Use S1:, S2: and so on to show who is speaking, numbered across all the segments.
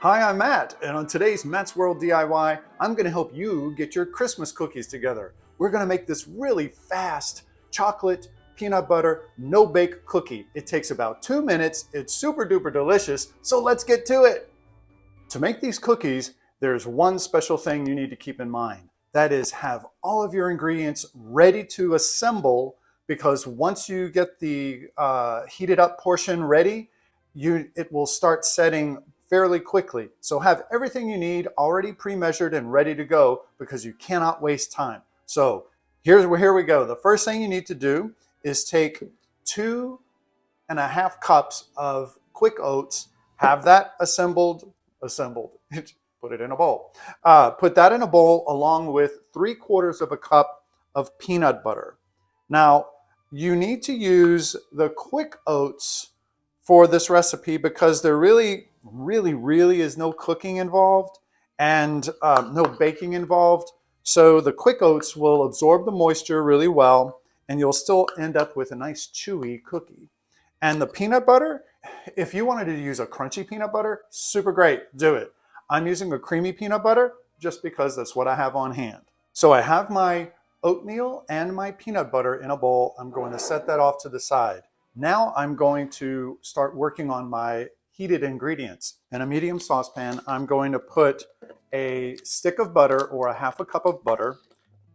S1: Hi, I'm Matt, and on today's Matt's World DIY, I'm going to help you get your Christmas cookies together. We're going to make this really fast chocolate, peanut butter, no-bake cookie. It takes about 2 minutes. It's super duper delicious, so let's get to it. To make these cookies, there's one special thing you need to keep in mind. That is, have all of your ingredients ready to assemble, because once you get the heated up portion ready, it will start setting fairly quickly. So have everything you need already pre-measured and ready to go, because you cannot waste time. So here we go. The first thing you need to do is take 2.5 cups of quick oats, have that assembled, put it in a bowl. Put that in a bowl along with 3/4 cup of peanut butter. Now, you need to use the quick oats for this recipe because there really is no cooking involved and no baking involved. So the quick oats will absorb the moisture really well, and you'll still end up with a nice chewy cookie. And the peanut butter, if you wanted to use a crunchy peanut butter, super great, do it. I'm using a creamy peanut butter just because that's what I have on hand. So I have my oatmeal and my peanut butter in a bowl. I'm going to set that off to the side. Now I'm going to start working on my heated ingredients. In a medium saucepan, I'm going to put a stick of butter or a 1/2 cup of butter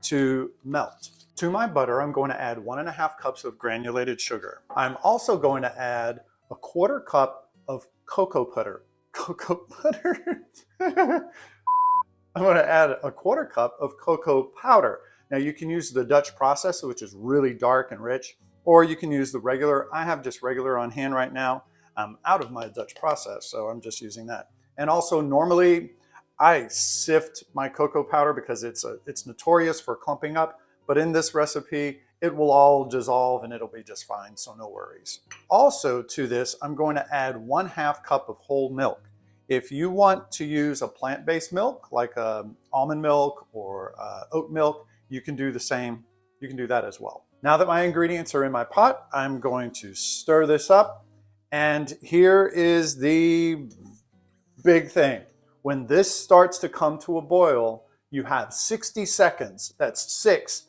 S1: to melt. To my butter, I'm going to add 1.5 cups of granulated sugar. I'm also going to add 1/4 cup of cocoa butter. Cocoa butter? I'm going to add 1/4 cup of cocoa powder. Now you can use the Dutch process, which is really dark and rich, or you can use the regular. I have just regular on hand right now. I'm out of my Dutch process, so I'm just using that. And also normally I sift my cocoa powder because it's notorious for clumping up. But in this recipe, it will all dissolve and it'll be just fine, so no worries. Also to this, I'm going to add 1/2 cup of whole milk. If you want to use a plant-based milk, like almond milk or oat milk, you can do the same. You can do that as well. Now that my ingredients are in my pot, I'm going to stir this up. And here is the big thing. When this starts to come to a boil, you have 60 seconds. That's 60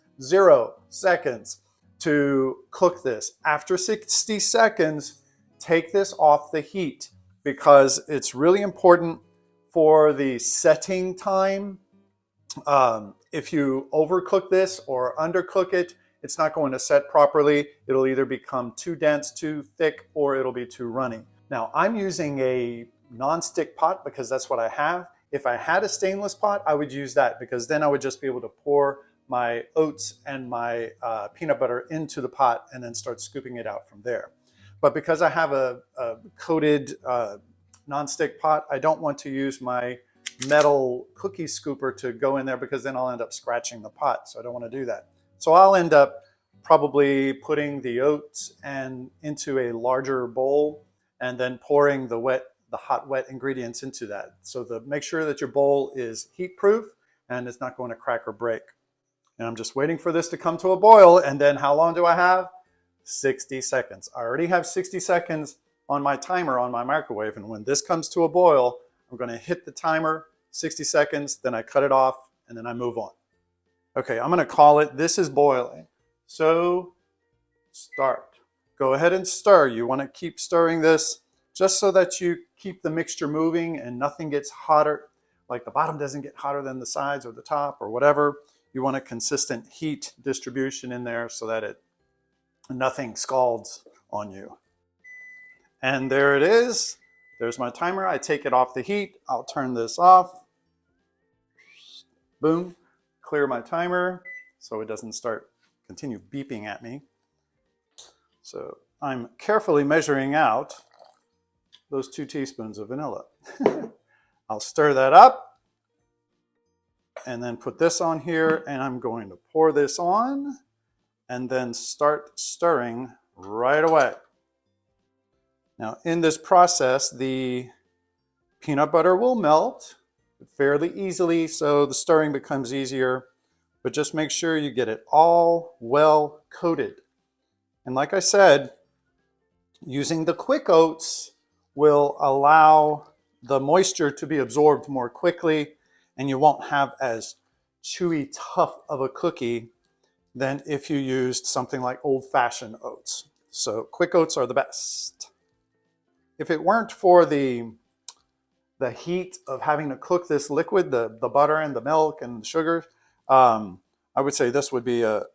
S1: seconds to cook this. After 60 seconds, take this off the heat because it's really important for the setting time. If you overcook this or undercook it, it's not going to set properly. It'll either become too dense, too thick, or it'll be too runny. Now, I'm using a non-stick pot because that's what I have. If I had a stainless pot, I would use that because then I would just be able to pour my oats and my peanut butter into the pot and then start scooping it out from there. But because I have a coated non-stick pot, I don't want to use my metal cookie scooper to go in there because then I'll end up scratching the pot. So I don't want to do that. So I'll end up probably putting the oats into a larger bowl and then pouring the hot wet ingredients into that. So make sure that your bowl is heat proof and it's not going to crack or break. And I'm just waiting for this to come to a boil. And then how long do I have? 60 seconds. I already have 60 seconds on my timer on my microwave. And when this comes to a boil, I'm going to hit the timer, 60 seconds, then I cut it off and then I move on. Okay, I'm going to call it, this is boiling. So start. Go ahead and stir. You want to keep stirring this just so that you keep the mixture moving and nothing gets hotter, like the bottom doesn't get hotter than the sides or the top or whatever. You want a consistent heat distribution in there so that nothing scalds on you. And there it is. There's my timer. I take it off the heat. I'll turn this off. Boom. Clear my timer so it doesn't continue beeping at me. So I'm carefully measuring out those 2 teaspoons of vanilla. I'll stir that up and then put this on here, and I'm going to pour this on and then start stirring right away. Now in this process, the peanut butter will melt fairly easily, so the stirring becomes easier, but just make sure you get it all well coated. And like I said, using the quick oats will allow the moisture to be absorbed more quickly, and you won't have as chewy, tough of a cookie than if you used something like old-fashioned oats. So quick oats are the best. If it weren't for the heat of having to cook this liquid, the butter and the milk and the sugar, I would say this would be a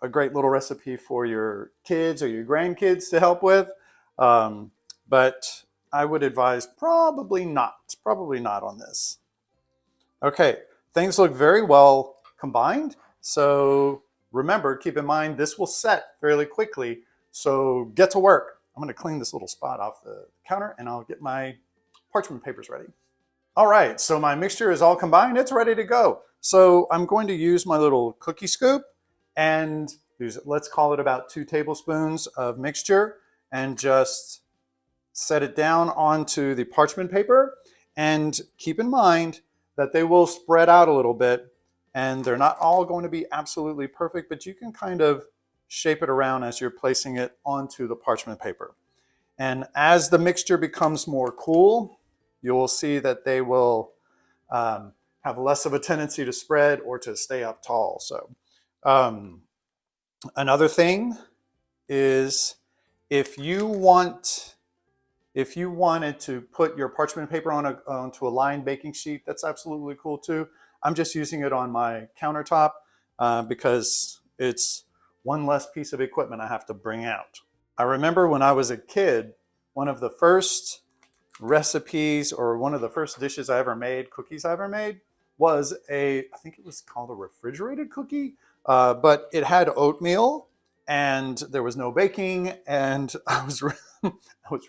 S1: great little recipe for your kids or your grandkids to help with. But I would advise probably not on this. Okay, things look very well combined. So remember, keep in mind, this will set fairly quickly. So get to work. I'm gonna clean this little spot off the counter and I'll get my parchment papers ready. All right, so my mixture is all combined. It's ready to go. So I'm going to use my little cookie scoop and use, let's call it about 2 tablespoons of mixture, and just set it down onto the parchment paper. And keep in mind that they will spread out a little bit and they're not all going to be absolutely perfect, but you can kind of shape it around as you're placing it onto the parchment paper. And as the mixture becomes more cool, you will see that they will have less of a tendency to spread or to stay up tall. So another thing is, if you wanted to put your parchment paper onto a lined baking sheet, that's absolutely cool too. I'm just using it on my countertop because it's one less piece of equipment I have to bring out. I remember when I was a kid, one of the first recipes or one of the first dishes I ever made, cookies I ever made, was I think it was called a refrigerated cookie, but it had oatmeal and there was no baking, and I was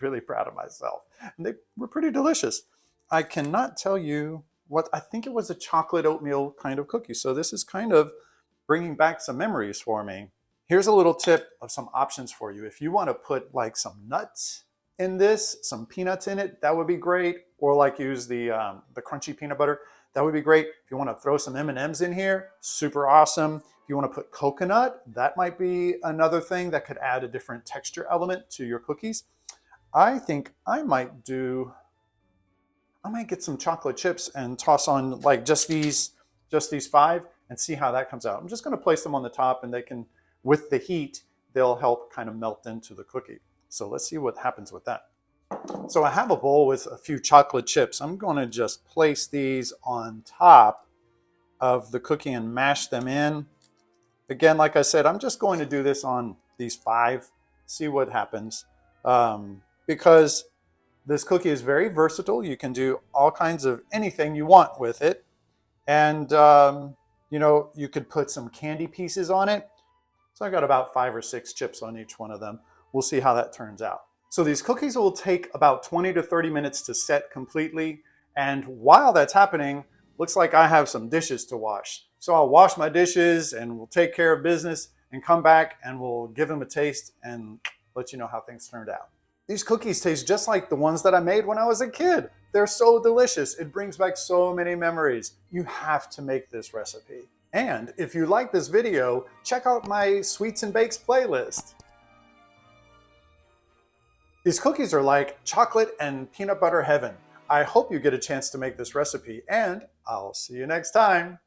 S1: really proud of myself. And they were pretty delicious. I cannot tell you what, I think it was a chocolate oatmeal kind of cookie. So this is kind of bringing back some memories for me. Here's a little tip of some options for you. If you want to put like some nuts in this, some peanuts in it, that would be great. Or like use the crunchy peanut butter, that would be great. If you want to throw some M&Ms in here, super awesome. If you want to put coconut, that might be another thing that could add a different texture element to your cookies. I think I might get some chocolate chips and toss on like just these 5 and see how that comes out. I'm just going to place them on the top, and they can, with the heat, they'll help kind of melt into the cookie. So let's see what happens with that. So I have a bowl with a few chocolate chips. I'm going to just place these on top of the cookie and mash them in. Again, like I said, I'm just going to do this on these 5, see what happens. Because this cookie is very versatile. You can do all kinds of anything you want with it. And, you know, you could put some candy pieces on it. So I got about 5 or 6 chips on each one of them. We'll see how that turns out. So these cookies will take about 20 to 30 minutes to set completely. And while that's happening, looks like I have some dishes to wash. So I'll wash my dishes and we'll take care of business and come back and we'll give them a taste and let you know how things turned out. These cookies taste just like the ones that I made when I was a kid. They're so delicious. It brings back so many memories. You have to make this recipe. And if you like this video, check out my Sweets and Bakes playlist. These cookies are like chocolate and peanut butter heaven. I hope you get a chance to make this recipe, and I'll see you next time.